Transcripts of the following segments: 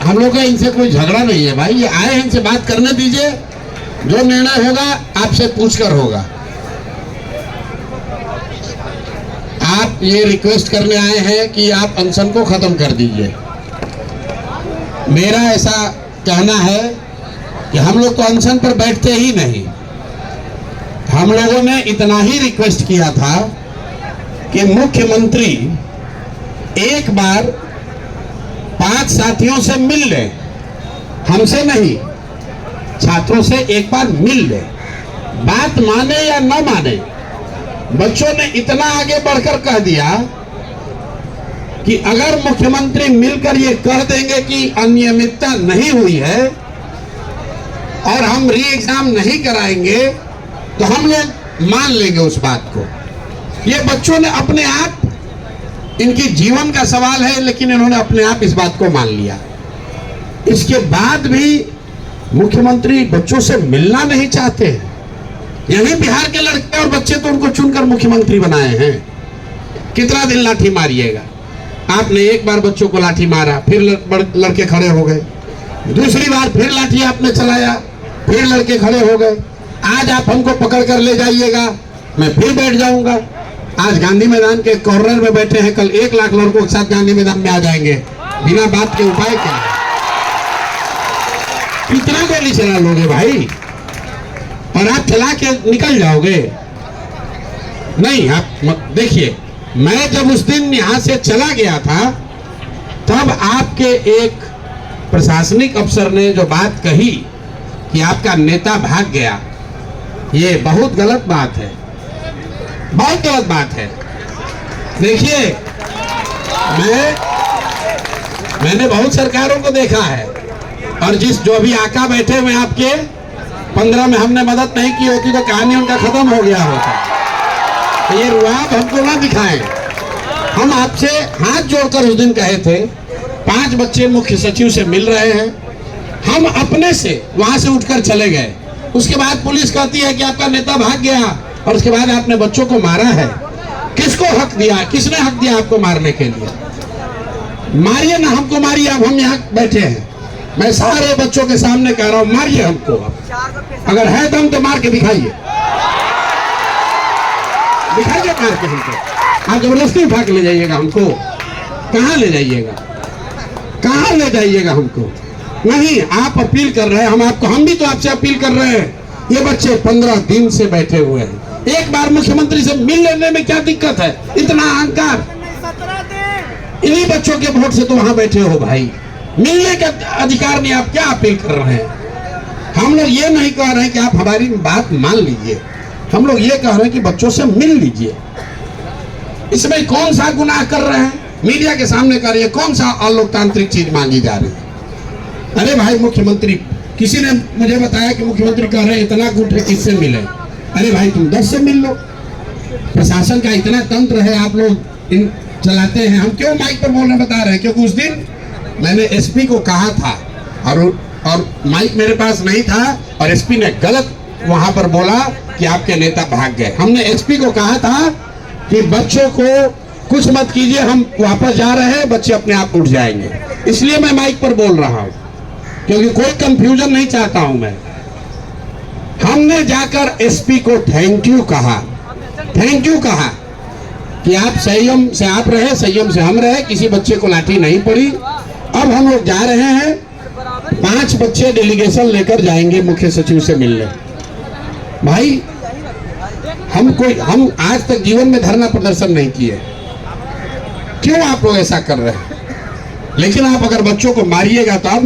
हम लोग का इनसे कोई झगड़ा नहीं है भाई, ये आए हैं, इनसे बात करने दीजिए, जो निर्णय होगा आपसे पूछकर होगा। आप ये रिक्वेस्ट करने आए हैं कि आप अनशन को खत्म कर दीजिए। मेरा ऐसा कहना है कि हम लोग तो अनशन पर बैठते ही नहीं। हम लोगों ने इतना ही रिक्वेस्ट किया था कि मुख्यमंत्री एक बार 5 साथियों से मिल ले, हमसे नहीं, छात्रों से एक बार मिल ले, बात माने या न माने। बच्चों ने इतना आगे बढ़कर कह दिया कि अगर मुख्यमंत्री मिलकर ये कह देंगे कि अनियमितता नहीं हुई है और हम री एग्जाम नहीं कराएंगे तो हम लोग मान लेंगे उस बात को। ये बच्चों ने अपने आप, इनकी जीवन का सवाल है, लेकिन इन्होंने अपने आप इस बात को मान लिया। इसके बाद भी मुख्यमंत्री बच्चों से मिलना नहीं चाहते। यही बिहार के लड़के और बच्चे तो उनको चुनकर मुख्यमंत्री बनाए हैं। कितना दिन लाठी मारिएगा? आपने एक बार बच्चों को लाठी मारा, फिर लड़के खड़े हो गए, दूसरी बार फिर लाठी आपने चलाया, फिर लड़के खड़े हो गए। आज आप हमको पकड़ कर ले जाइएगा, मैं फिर बैठ जाऊंगा। आज गांधी मैदान के कॉर्नर में बैठे हैं, कल 1 लाख लड़कों के साथ गांधी मैदान में आ जाएंगे बिना बात के। उपाय क्या है? कितना गोली चला लोगे भाई? और आप चला के निकल जाओगे? नहीं, आप देखिए, मैं जब उस दिन यहां से चला गया था तब आपके एक प्रशासनिक अफसर ने जो बात कही कि आपका नेता भाग गया, ये बहुत गलत बात है, बहुत गलत बात है। देखिए, मैंने बहुत सरकारों को देखा है, और जो अभी आका बैठे हुए आपके 15 में हमने मदद नहीं की होती तो कहानी उनका खत्म हो गया होता। तो ये रुआब हमको ना दिखाएं। हम आपसे हाथ जोड़कर उस दिन कहे थे, 5 बच्चे मुख्य सचिव से मिल रहे हैं, हम अपने से वहां से उठकर चले गए। उसके बाद पुलिस कहती है कि आपका नेता भाग गया, और उसके बाद आपने बच्चों को मारा है। किसको हक दिया? किसने हक दिया आपको मारने के लिए? मारिए ना, हमको मारिए। अब हम यहाँ बैठे हैं, मैं सारे बच्चों के सामने कह रहा हूँ, मारिए हमको। अगर है दम तो मार के दिखाइए, दिखाइए मार के हमको। आप जबरदस्ती उठा के ले जाइएगा हमको? कहाँ ले जाइएगा? कहाँ ले जाइएगा हमको? नहीं, आप अपील कर रहे हैं, हम भी तो आपसे अपील कर रहे हैं। ये बच्चे 15 दिन से बैठे हुए हैं, एक बार मुख्यमंत्री से मिल लेने में क्या दिक्कत है? इतना अहंकार? इन्हीं बच्चों के वोट से तो वहां बैठे हो भाई, मिलने का अधिकार नहीं। आप क्या अपील कर रहे हैं? हम लोग ये नहीं कह रहे हैं कि आप हमारी बात मान लीजिए, हम लोग ये कह रहे हैं कि बच्चों से मिल लीजिए। इसमें कौन सा गुनाह कर रहे हैं? मीडिया के सामने कर रही है, कौन सा अलोकतांत्रिक चीज मांगी जा रही है? अरे भाई, मुख्यमंत्री, किसी ने मुझे बताया कि मुख्यमंत्री कह रहे हैं इतना गुट है, किससे मिले? अरे भाई, तुम 10 से मिल लो। प्रशासन का इतना तंत्र है, आप लोग इन चलाते हैं। हम क्यों माइक पर बोलने बता रहे हैं? क्योंकि उस दिन मैंने एसपी को कहा था, और माइक मेरे पास नहीं था, और एसपी ने गलत वहां पर बोला कि आपके नेता भाग गए। हमने एसपी को कहा था कि बच्चों को कुछ मत कीजिए, हम वापस जा रहे हैं, बच्चे अपने आप उठ जाएंगे। इसलिए मैं माइक पर बोल रहा हूं, क्योंकि कोई कंफ्यूजन नहीं चाहता हूं मैं। हमने जाकर एसपी को थैंक यू कहा कि आप संयम से आप रहे, संयम से हम रहे, किसी बच्चे को लाठी नहीं पड़ी। अब हम लोग जा रहे हैं, 5 बच्चे डेलीगेशन लेकर जाएंगे मुख्य सचिव से मिलने। भाई, हम आज तक जीवन में धरना प्रदर्शन नहीं किए, क्यों आप लोग ऐसा कर रहे हैं? लेकिन आप अगर बच्चों को मारिएगा तो अब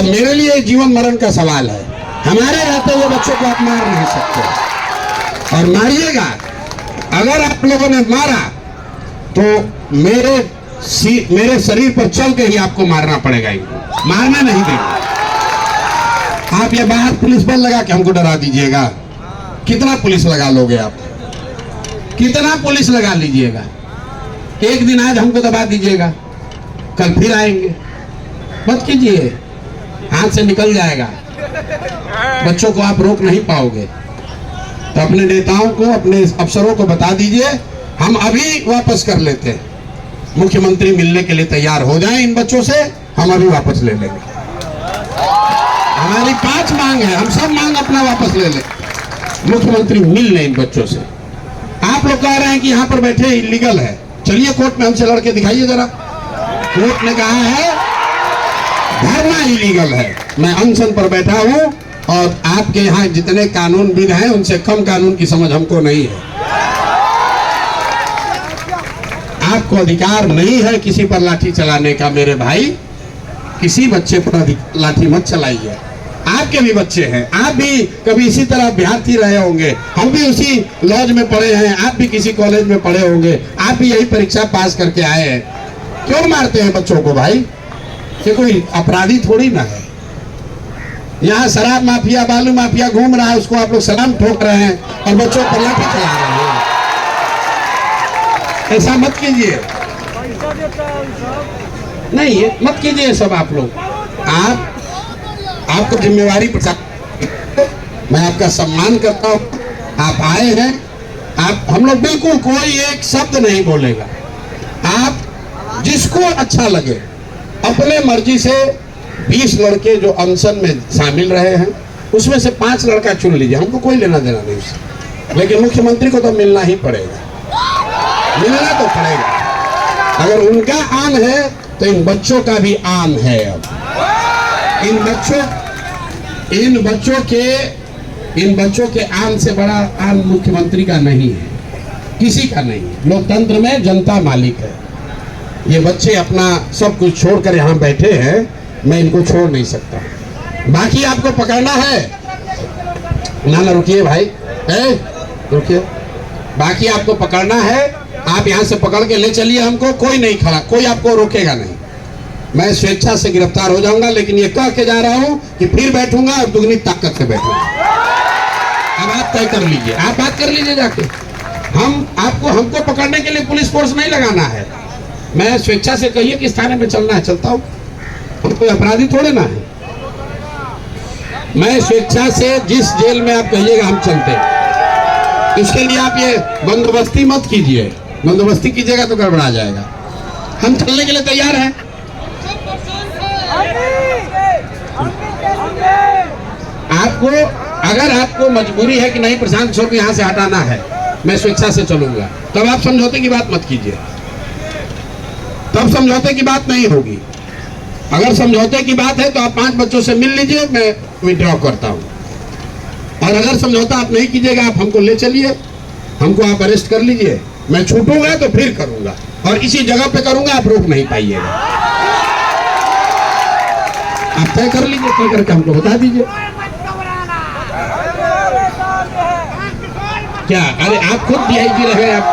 मेरे लिए जीवन मरण का सवाल है। हमारे रहते हुए बच्चों को आप मार नहीं सकते, और मारिएगा। अगर आप लोगों ने मारा तो मेरे शरीर पर चल के ही आपको मारना पड़ेगा, मारना नहीं देगा। आप ये बाहर पुलिस बल लगा के हमको डरा दीजिएगा। कितना पुलिस लगा लोगे आप? कितना पुलिस लगा लीजिएगा? एक दिन आज हमको दबा दीजिएगा, कल फिर आएंगे। मत कीजिए, हाथ से निकल जाएगा। बच्चों को आप रोक नहीं पाओगे। तो अपने नेताओं को, अपने अफसरों को बता दीजिए, हम अभी वापस कर लेते हैं। मुख्यमंत्री मिलने के लिए तैयार हो जाएं इन बच्चों से। हम अभी वापस ले लेंगे। हमारी 5 मांग है, हम सब मांग अपना वापस ले लें। मुख्यमंत्री मिल लें इन बच्चों से। आप लोग कह रहे हैं कि यहाँ पर बैठे इलीगल है, चलिए कोर्ट में हमसे लड़के दिखाइए जरा। कोर्ट ने कहा है धरना इलीगल है। मैं अनशन पर बैठा हूँ और आपके यहाँ जितने कानूनविद हैं उनसे कम कानून की समझ हमको नहीं है। आपको अधिकार नहीं है किसी पर लाठी चलाने का मेरे भाई। किसी बच्चे पर लाठी मत चलाइए। आपके भी बच्चे हैं, आप भी कभी इसी तरह अभ्यर्थी रहे होंगे, हम भी उसी लॉज में पढ़े हैं, आप भी किसी कॉलेज में पढ़े होंगे, आप भी यही परीक्षा पास करके आए हैं। क्यों मारते हैं बच्चों को भाई? ये कोई अपराधी थोड़ी ना है। यहाँ शराब माफिया, बालू माफिया घूम रहा है, उसको आप लोग सलाम ठोक रहे हैं और बच्चों पर लाठी चला रहे हैं। ऐसा मत कीजिए, नहीं ये मत कीजिए सब आप लोग। आपको जिम्मेवारी पर मैं आपका सम्मान करता हूँ। आप आए हैं, आप हम लोग बिल्कुल कोई एक शब्द नहीं बोलेगा। आप जिसको अच्छा लगे अपने मर्जी से 20 लड़के जो अनशन में शामिल रहे हैं उसमें से 5 लड़का चुन लीजिए, हमको कोई लेना देना नहीं उससे। लेकिन मुख्यमंत्री को तो मिलना ही पड़ेगा, मिलना तो पड़ेगा। अगर उनका आन है तो इन बच्चों का भी आन है। अब इन बच्चों के आन से बड़ा आन मुख्यमंत्री का नहीं है, किसी का नहीं है। लोकतंत्र में जनता मालिक है। ये बच्चे अपना सब कुछ छोड़कर यहाँ बैठे हैं, मैं इनको छोड़ नहीं सकता। बाकी आपको पकड़ना है ना रुकिए भाई, रुकिए। बाकी आपको पकड़ना है, आप यहाँ से पकड़ के ले चलिए हमको, कोई नहीं खड़ा, कोई आपको रोकेगा नहीं। मैं स्वेच्छा से गिरफ्तार हो जाऊंगा, लेकिन ये कह के जा रहा हूँ कि फिर बैठूंगा और दुगनी ताकत से बैठूंगा। अब आप तय कर लीजिए, आप बात कर लीजिए जाके। हमको पकड़ने के लिए पुलिस फोर्स नहीं लगाना है। मैं स्वेच्छा से कहिए किस थाने में चलना है, चलता हूँ। हम कोई अपराधी थोड़े ना है। मैं स्वेच्छा से जिस जेल में आप कहिएगा हम चलते हैं। इसके लिए आप ये बंदोबस्ती मत कीजिए, बंदोबस्ती कीजिएगा तो गड़बड़ा जाएगा। हम चलने के लिए तैयार हैं। अगर आपको मजबूरी है कि नहीं प्रशांत किशोर को यहाँ से हटाना है, मैं स्वेच्छा से चलूंगा, तब आप समझौते की बात मत कीजिए, तब समझौते की बात नहीं होगी। अगर समझौते की बात है तो आप 5 बच्चों से मिल लीजिए, मैं विड्रॉ करता हूँ। और अगर समझौता आप नहीं कीजिएगा, आप हमको ले चलिए, हमको आप अरेस्ट कर लीजिए, मैं छूटूंगा तो फिर करूंगा और इसी जगह पे करूंगा, आप रोक नहीं पाइएगा। आप तय कर लीजिए, तय करके हमको बता दीजिए। क्या अरे आप खुद डीआईजी रहे, आप